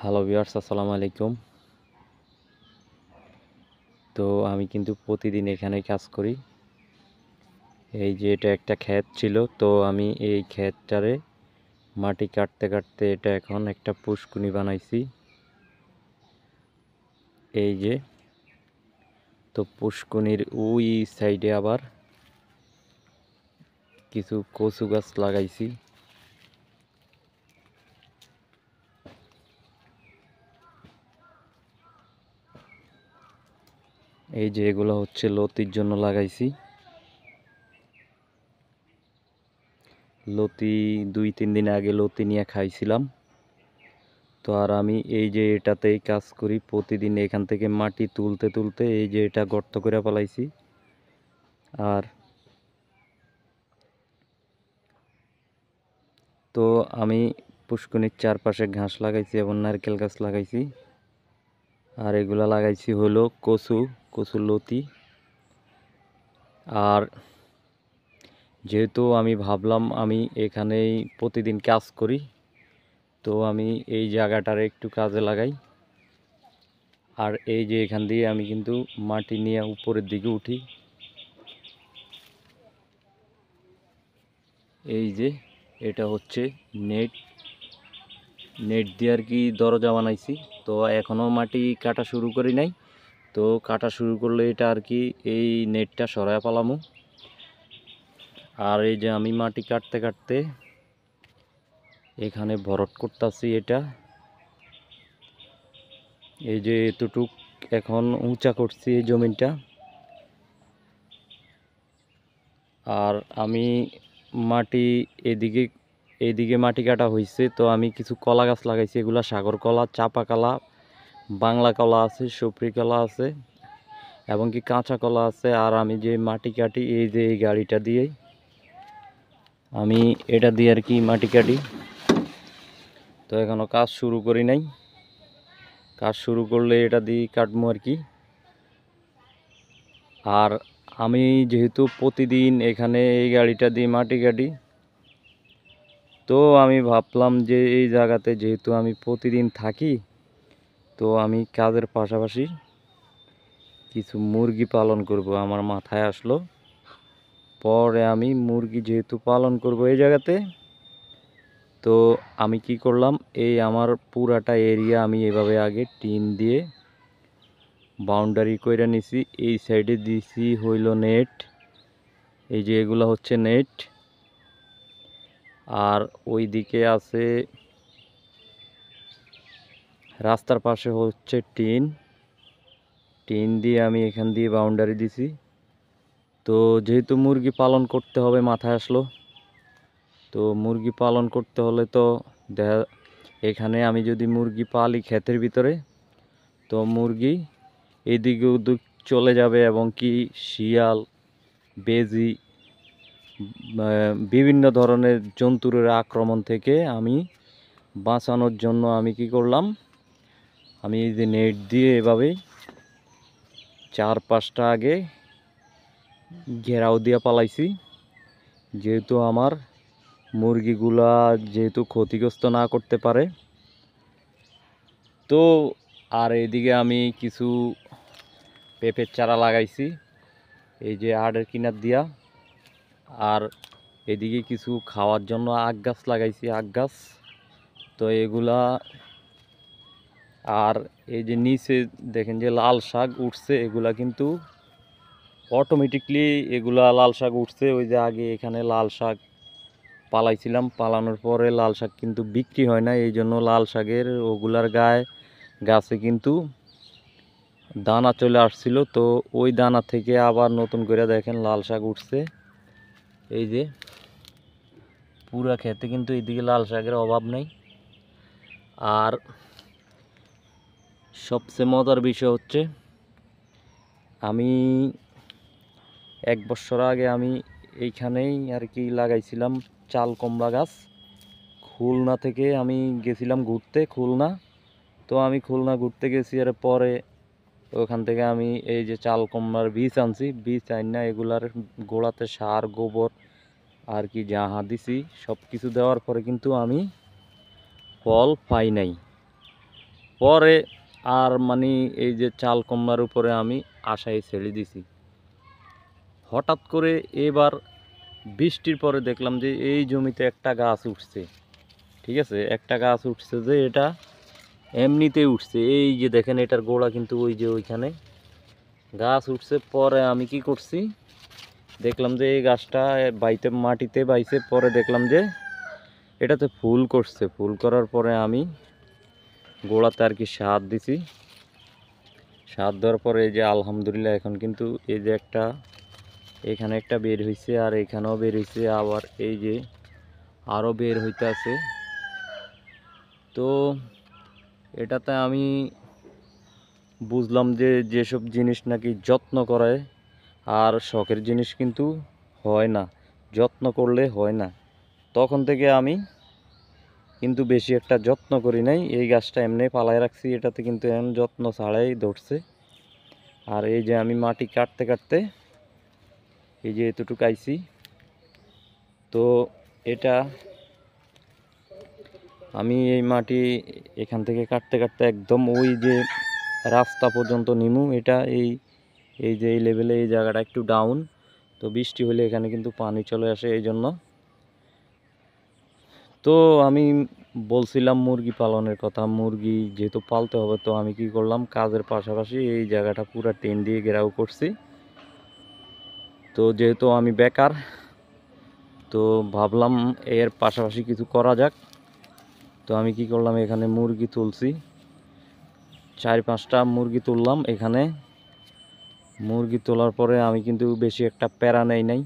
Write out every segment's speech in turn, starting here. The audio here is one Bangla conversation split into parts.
হ্যালো ভিউয়ার্স, আসসালামু আলাইকুম। তো আমি কিন্তু প্রতিদিন এখানে কাজ করি। এই যে এটা একটা ক্ষেত ছিল, তো আমি এই ক্ষেতটারে মাটি কাটতে কাটতে এটা এখন একটা পুষ্কুনি বানাইছি। এই যে, তো পুষ্কুনির ওই সাইডে আবার কিছু কচু গাছ লাগাইছি। এই যে এগুলো হচ্ছে লতির জন্য লাগাইছি। লতি 2-3 দিন আগে লতি নিয়ে খাইছিলাম। তো আর আমি এই যে এটাতেই কাজ করি প্রতিদিন, এখান থেকে মাটি তুলতে তুলতে এই যে এটা গর্ত করে ফেলাইছি। আর তো আমি পুষ্কুনির চারপাশে ঘাস লাগাইছি এবং নারকেল গাছ লাগাইছি। আর এগুলা লাগাইছি হলো কচুর লতি। আর যেহেতু আমি ভাবলাম আমি এখানেই প্রতিদিন কাজ করি, তো আমি এই জায়গাটার একটু কাজে লাগাই। আর এই যে এখান দিয়ে আমি কিন্তু মাটি নিয়ে উপরের দিকে উঠি। এই যে এটা হচ্ছে নেট নেট দিয়ে আর কি দরজা বানাইছি। তো এখনও মাটি কাটা শুরু করি নাই, তো কাটা শুরু করলে এটা আর কি এই নেটটা সরায় পালামু। আর এই যে আমি মাটি কাটতে কাটতে এখানে ভরট করতেছি। এটা এই যে এতটুক এখন উঁচা করছি এই জমিনটা। আর আমি মাটি এদিকে মাটি কাটা হয়েছে, তো আমি কিছু কলা গাছ লাগাইছি। এগুলা সাগর কলা, চাপা কলা, বাংলা কলা আছে, সুপ্রি কলা আছে এবং কি কাঁচা কলা আছে। আর আমি যে মাটি কাটি এই যে এই গাড়িটা দিয়ে, আমি এটা দিয়ে আর কি মাটি কাটি। তো এখনও কাজ শুরু করি নাই, কাজ শুরু করলে এটা দিয়ে কাটবো আর কি। আর আমি যেহেতু প্রতিদিন এখানে এই গাড়িটা দিয়ে মাটি কাটি, তো আমি ভাবলাম যে এই জায়গাতে যেহেতু আমি প্রতিদিন থাকি, তো আমি কাজের পাশাপাশি কিছু মুরগি পালন করব। আমার মাথায় আসলো, পরে আমি মুরগি যেহেতু পালন করব এই জায়গাতে, তো আমি কি করলাম, এই আমার পুরাটা এরিয়া আমি এভাবে আগে টিন দিয়ে বাউন্ডারি কইরা নিছি। এই সাইডে দিছি হইল নেট। এই যে এগুলো হচ্ছে নেট। আর ওই দিকে আছে রাস্তার পাশে হচ্ছে টিন দিয়ে আমি এখান দিয়ে বাউন্ডারি দিছি। তো যেহেতু মুরগি পালন করতে হবে মাথায় আসলো, তো মুরগি পালন করতে হলে তো দেখা, এখানে আমি যদি মুরগি পালি ক্ষেতের ভিতরে, তো মুরগি এদিকে ওদিক চলে যাবে এবং কি শিয়াল, বেজি, বিভিন্ন ধরনের জন্তুর আক্রমণ থেকে আমি বাঁচানোর জন্য আমি কি করলাম, আমি এই যে নেট দিয়ে এভাবেই 4-5টা আগে ঘেরাও দিয়ে পালাইছি, যেহেতু আমার মুরগিগুলা যেহেতু ক্ষতিগ্রস্ত না করতে পারে। তো আর এদিকে আমি কিছু পেঁপের চারা লাগাইছি এই যে আড়ের কিনার দিয়া। আর এদিকে কিছু খাওয়ার জন্য আখ গাছ লাগাইছি, আখ গাছ। তো এগুলা, আর এই যে নিচে দেখেন যে লাল শাক উঠছে, এগুলা কিন্তু অটোমেটিকলি এগুলা লাল শাক উঠছে। ওই যে আগে এখানে লাল শাক পালাইছিলাম, পালানোর পরে লাল শাক কিন্তু বিক্রি হয় না, এই জন্য লাল শাকের ওগুলার গাছে কিন্তু দানা চলে আসছিল। তো ওই দানা থেকে আবার নতুন করে দেখেন লাল শাক উঠছে। এই যে পুরা খেতে কিন্তু এইদিকে লাল শাকের অভাব নেই। আর সবচেয়ে মজার বিষয় হচ্ছে, আমি 1 বছর আগে আমি এইখানেই আর কি লাগাইছিলাম চাল কুমড়া গাছ। খুলনা থেকে আমি গেছিলাম ঘুরতে, খুলনা। তো আমি খুলনা ঘুরতে গেছি, আর পরে ওখান থেকে আমি এই যে চাল কুমড়ার বীজ আনছি। বীজ আন না এগুলার গোড়াতে সার, গোবর আর কি যাহা দিছি সব কিছু দেওয়ার পরে কিন্তু আমি ফল পাই নাই। পরে আর মানে এই যে চাল কুমড়ার উপরে আমি আশায় ছেড়ে দিছি। হঠাৎ করে এবার বৃষ্টির পরে দেখলাম যে এই জমিতে একটা গাছ উঠছে। ঠিক আছে, একটা গাছ উঠছে যে এটা এমনিতেই উঠছে। এই যে দেখেন এটার গোড়া কিন্তু ওই যে ওইখানে গাছ উঠছে। পরে আমি কি করছি, দেখলাম যে এই গাছটা মাটিতে বাইছে। পরে দেখলাম যে এটাতে ফুল করছে। ফুল করার পরে আমি গোড়াতে আর কি সার দিছি। সার দেওয়ার পরে এই যে আলহামদুলিল্লাহ এখন কিন্তু এই যে একটা এখানে একটা বের হয়েছে, আর এখানেও বের হয়েছে, আবার এই যে আরও বের হইতে আছে। তো এটাতে আমি বুঝলাম যে যেসব জিনিস নাকি যত্ন করে আর শখের জিনিস কিন্তু হয় না, যত্ন করলে হয় না। তখন থেকে আমি কিন্তু বেশি একটা যত্ন করি নাই। এই গাছটা এমনি পালায় রাখছি, এটাতে কিন্তু এমন যত্ন ছাড়াই ধরছে। আর এই যে আমি মাটি কাটতে কাটতে এই যে এতটুকু আইছি। তো এটা আমি এই মাটি এখান থেকে কাটতে কাটতে একদম ওই যে রাস্তা পর্যন্ত নিমু। এটা এই এই যে এই লেভেলে এই জায়গাটা একটু ডাউন, তো বৃষ্টি হলে এখানে কিন্তু পানি চলে আসে এই জন্য। তো আমি বলছিলাম মুরগি পালনের কথা, মুরগি যেহেতু পালতে হবে, তো আমি কি করলাম, কাজের পাশাপাশি এই জায়গাটা পুরো টিন দিয়ে ঘেরাও করছি। তো যেহেতু আমি বেকার, তো ভাবলাম এর পাশাপাশি কিছু করা যাক। তো আমি কি করলাম, এখানে মুরগি তুলছি, 4-5টা মুরগি তুললাম এখানে। মুরগি তোলার পরে আমি কিন্তু বেশি একটা প্যারা নেই নাই,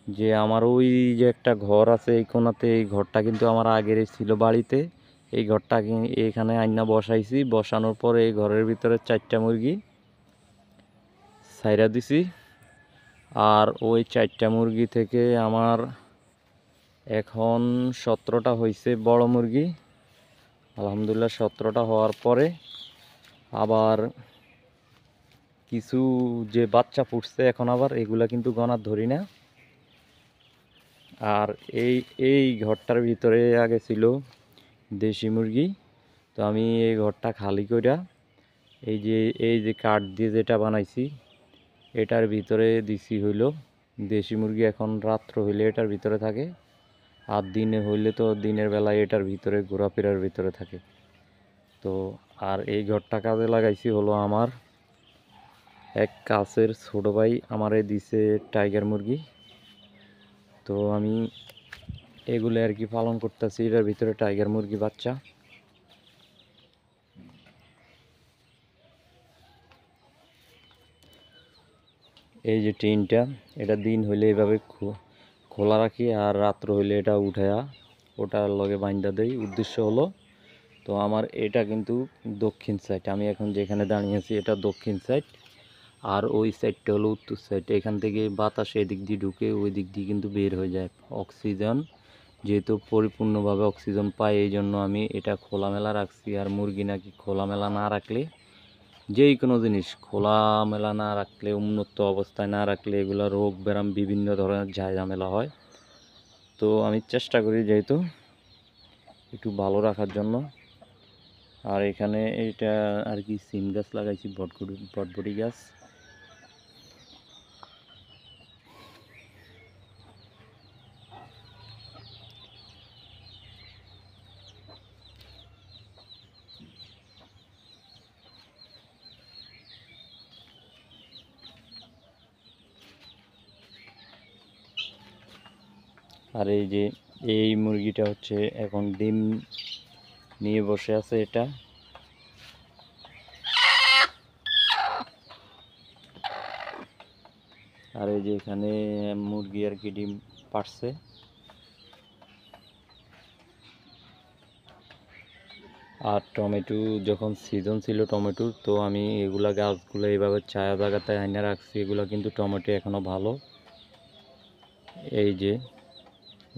যে আমার ওই যে একটা ঘর আছে এই কোণাতে, এই ঘরটা কিন্তু আমার আগেরই ছিল বাড়িতে। এই ঘরটা এখানে আইনা বসাইছি। বসানোর পরে এই ঘরের ভিতরে 4টা মুরগি ছাইরা দিছি। আর ওই 4টা মুরগি থেকে আমার এখন 17টা হয়েছে বড় মুরগি। আলহামদুলিল্লাহ 17টা হওয়ার পরে আবার কিছু যে বাচ্চা ফুটছে এখন, আবার এগুলা কিন্তু গণার ধরি না। আর এই এই ঘরটার ভিতরে আগে ছিল দেশি মুরগি। তো আমি এই ঘরটা খালি কইরা এই যে কাঠ দিয়ে যেটা বানাইছি এটার ভিতরে দিছি হইল দেশি মুরগি। এখন রাত্র হইলে এটার ভিতরে থাকে, আর দিনে হইলে তো দিনের বেলায় এটার ভিতরে ঘোরাফেরার ভিতরে থাকে। তো আর এই ঘরটা কাজে লাগাইছি হলো আমার এক কাছের ছোট ভাই আমারে দিছে টাইগার মুরগি। তো আমি এগুলো আর কি পালন করতেছি। এটার ভিতরে টাইগার মুরগি বাচ্চা। এই যে টিনটা, এটা দিন হইলে এইভাবে খোলা রাখি, আর রাত্র হইলে এটা উঠায়া ওটার লগে বাইন্দা দেই। উদ্দেশ্য হলো, তো আমার এটা কিন্তু দক্ষিণ সাইড, আমি এখন যেখানে দাঁড়িয়ে আছি এটা দক্ষিণ সাইড, আর ওই সাইডটা হলো উত্তর সাইড। এখান থেকে বাতাস এদিক দিয়ে ঢুকে ওই দিক দিয়ে কিন্তু বের হয়ে যায় অক্সিজেন। যেহেতু পরিপূর্ণভাবে অক্সিজেন পায় এই জন্য আমি এটা খোলামেলা রাখছি। আর মুরগি নাকি খোলামেলা না রাখলে, যেই কোনো জিনিস খোলামেলা না রাখলে, উন্মুক্ত অবস্থায় না রাখলে এগুলো রোগ ব্যারাম বিভিন্ন ধরনের ঝামেলা হয়। তো আমি চেষ্টা করি যেহেতু একটু ভালো রাখার জন্য। আর এখানে এটা আর কি সিম গাছ লাগাইছি, বটবটি গাছ। আর এই যে এই মুরগিটা হচ্ছে এখন ডিম নিয়ে বসে আছে এটা। আর এই যে এখানে মুরগি আর কি ডিম পাড়ছে। আর টমেটো যখন সিজন ছিল টমেটোর, তো আমি এগুলা গাছগুলো এইভাবে ছায়া জায়গাতে আইনা রাখছি। এগুলা কিন্তু টমেটো এখনো ভালো। এই যে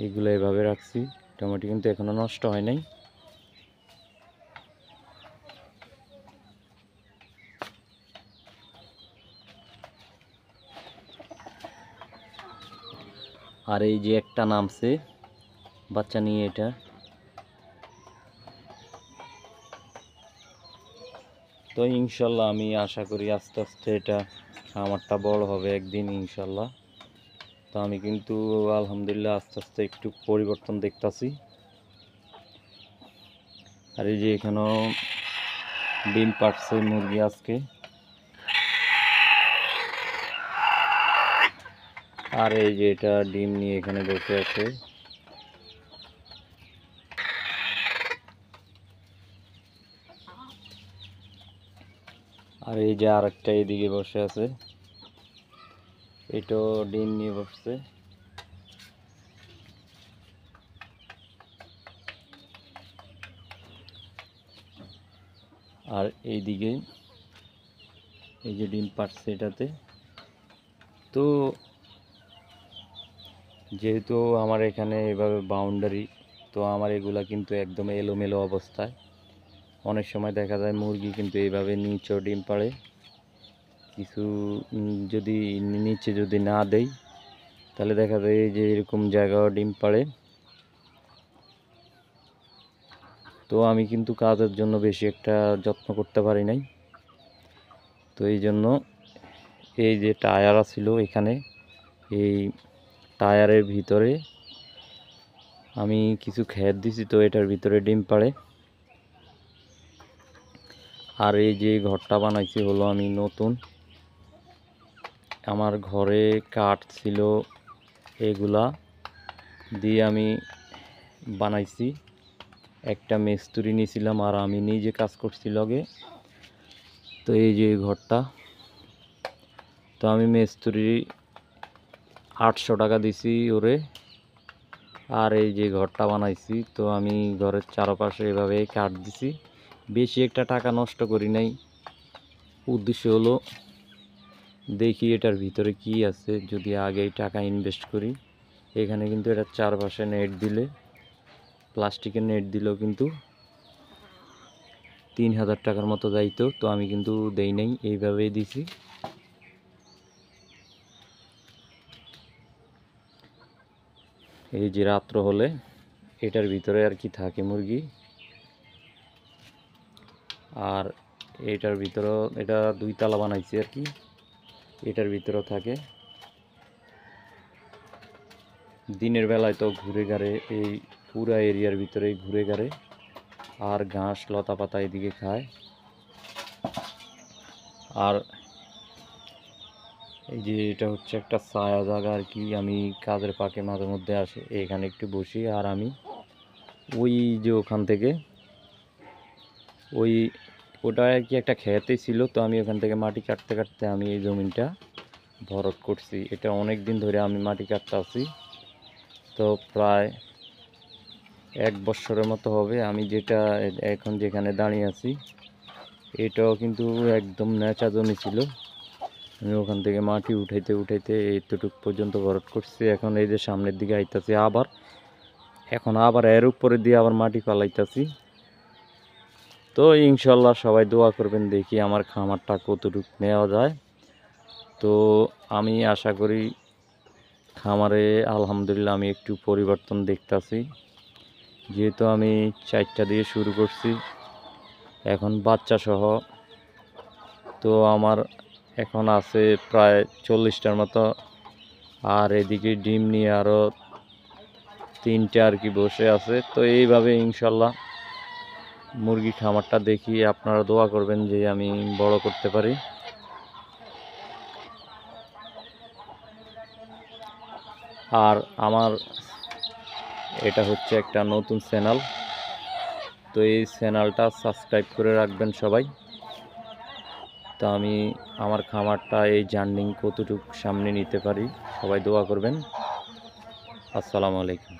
এগুলো এইভাবে রাখছি, টমেটো কিন্তু এখনো নষ্ট হয় নাই। আর এই যে একটা নামছে বাচ্চা নিয়ে, এটা তো ইনশাল্লাহ আমি আশা করি আস্তে আস্তে এটা খামারটা বড় হবে একদিন ইনশাল্লাহ। তো আমি কিন্তু আলহামদুলিল্লাহ আস্তে আস্তে একটু পরিবর্তন দেখতাছি। আর এই যে এখানেও ডিম পাড়ছে মুরগি আজকে। আর এই যে এটা ডিম নিয়ে এখানে বসে আছে। আর এই যে আরেকটা এদিকে বসে আছে, এটাও ডিম নিয়ে বসছে। আর এইদিকে এই যে ডিম পাড়ছে এটাতে। তো যেহেতু আমার এখানে এভাবে বাউন্ডারি, তো আমার এগুলা কিন্তু একদম এলোমেলো অবস্থায়। অনেক সময় দেখা যায় মুরগি কিন্তু এইভাবে নিচেও ডিম পাড়ে, কিছু যদি নিচে যদি না দেই তাহলে দেখা যায় যে এরকম জায়গাও ডিম পাড়ে। তো আমি কিন্তু কাজের জন্য বেশি একটা যত্ন করতে পারি নাই। তো এই জন্য এই যে টায়ার ছিল এখানে, এই টায়ারের ভিতরে আমি কিছু খেত দিছি, তো এটার ভিতরে ডিম পাড়ে। আর এই যে ঘরটা বানাইছি হলো আমি নতুন, আমার ঘরে কাঠ ছিল, এগুলা দিয়ে আমি বানাইছি। একটা মিস্ত্রি নিয়েছিলাম আর আমি নিজে কাজ করছি লগে। তো এই যে ঘরটা, তো আমি মিস্ত্রি 800 টাকা দিছি ওরে। আর এই যে ঘরটা বানাইছি, তো আমি ঘরের চারপাশে এভাবে কাঠ দিছি, বেশি একটা টাকা নষ্ট করি নাই। উদ্দেশ্য হলো দেখি এটার ভিতরে কি আছে, যদি আগেই টাকা ইনভেস্ট করি। এখানে কিন্তু এটার চারপাশে নেট দিলে, প্লাস্টিকের নেট দিলেও কিন্তু 3000 টাকার মতো যাইতো। তো আমি কিন্তু দেই নাই, এইভাবেই দিছি। এই যে রাত্র হলে এটার ভিতরে আর কি থাকে মুরগি। আর এটার ভিতরেও, এটা 2 তলা বানাইছি আর কি, এটার ভিতরেও থাকে। দিনের বেলায় তো ঘুরে ঘাড়ে এই পুরা এরিয়ার ভিতরে ঘুরে ঘাড়ে, আর ঘাস লতা পাতা এদিকে খায়। আর এই যে এটা হচ্ছে একটা ছায়া জায়গা আর কি, আমি কাজের ফাঁকে মাঝে মধ্যে আসে এখানে একটু বসি। আর আমি ওই যে ওখান থেকে ওটা আর কি একটা খেতেই ছিল, তো আমি ওখান থেকে মাটি কাটতে কাটতে আমি এই জমিটা ভরট করছি। এটা অনেক দিন ধরে আমি মাটি কাটতে আছি, তো প্রায় 1 বছরের মতো হবে। আমি যেটা এখন যেখানে দাঁড়িয়ে আছি এটাও কিন্তু একদম ন্যাচা জমি ছিল। আমি ওখান থেকে মাটি উঠাইতে উঠাইতে এইটুক পর্যন্ত ভরট করছি। এখন এই যে সামনের দিকে আইতাছি, এখন আবার এর উপরে দিয়ে আবার মাটি ফালাইতাছি। তো ইনশাল্লাহ সবাই দোয়া করবেন, দেখি আমার খামারটা কতটুকু নেওয়া যায়। তো আমি আশা করি খামারে আলহামদুলিল্লাহ আমি একটু পরিবর্তন দেখতাছি। যেহেতু আমি 4টা দিয়ে শুরু করছি, এখন বাচ্চা সহ, তো আমার এখন আছে প্রায় 40টার মতো। আর এদিকে ডিম নিয়ে আরও 3টে আর কি বসে আছে। তো এইভাবে ইনশাল্লাহ মুরগি খামারটা দেখি, আপনারা দোয়া করবেন যে আমি বড় করতে পারি। আর আমার এটা হচ্ছে একটা নতুন চ্যানেল, তো এই চ্যানেলটা সাবস্ক্রাইব করে রাখবেন সবাই। তো আমি আমার খামারটা এই জার্নি কতটুকু সামনে নিতে পারি, সবাই দোয়া করবেন। আসসালামু আলাইকুম।